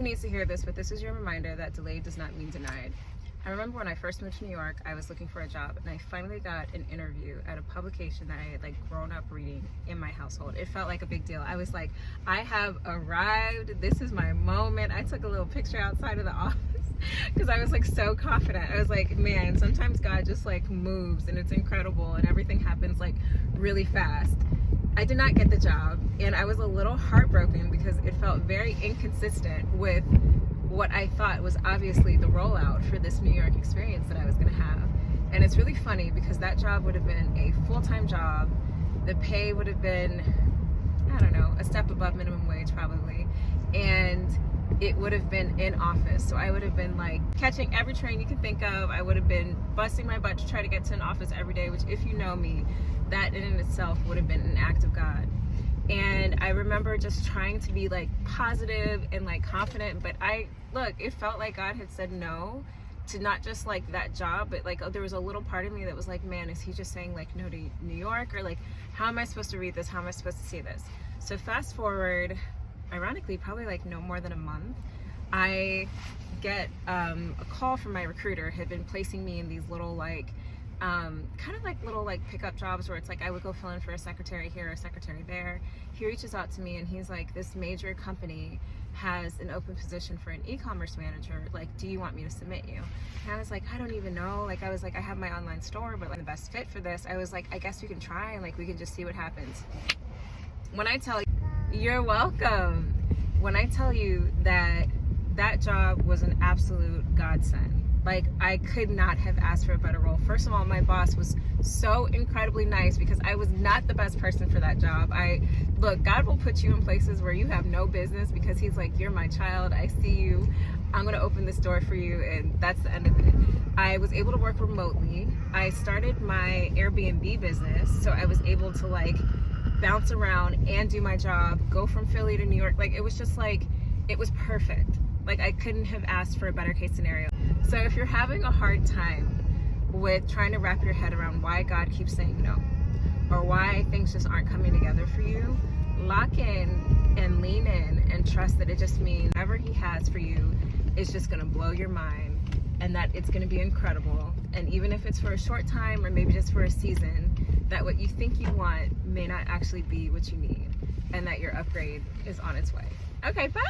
Needs to hear this, but this is your reminder that delayed does not mean denied. I remember when I first moved to New York, I was looking for a job, and I finally got an interview at a publication that I had grown up reading in my household. It felt like a big deal. I was like, I have arrived. This is my moment. I took a little picture outside of the office because I was so confident. I was like, man, sometimes God just moves and it's incredible and everything happens really fast. I did not get the job, and I was a little heartbroken because it felt very inconsistent with what I thought was obviously the rollout for this New York experience that I was going to have. And it's really funny because that job would have been a full-time job. The pay would have been, I don't know, a step above minimum wage probably. And it would have been in office. So I would have been catching every train you can think of. I would have been busting my butt to try to get to an office every day, which if you know me, that in itself would have been an act of God. And I remember just trying to be positive and confident, but it felt like God had said no to not just that job, but there was a little part of me that was man, is he just saying no to New York? Or how am I supposed to read this? How am I supposed to see this? So fast forward, ironically, probably no more than a month, I get a call from my recruiter. Had been placing me in these little little pickup jobs where it's I would go fill in for a secretary here, a secretary there. He reaches out to me and he's this major company has an open position for an e-commerce manager. Do you want me to submit you? And I was I don't even know. I was I have my online store, but the best fit for this. I was I guess we can try and we can just see what happens. When I tell you, you're welcome. When I tell you that job was an absolute godsend. I could not have asked for a better role. First of all, my boss was so incredibly nice because I was not the best person for that job. Look, God will put you in places where you have no business because he's you're my child. I see you. I'm going to open this door for you. And that's the end of it. I was able to work remotely. I started my Airbnb business. So I was able to bounce around and do my job, go from Philly to New York. It was just it was perfect. I couldn't have asked for a better case scenario. So if you're having a hard time with trying to wrap your head around why God keeps saying no, or why things just aren't coming together for you, lock in and lean in and trust that it just means whatever he has for you is just going to blow your mind, and that it's going to be incredible. And even if it's for a short time or maybe just for a season, that what you think you want may not actually be what you need, and that your upgrade is on its way. Okay, bye.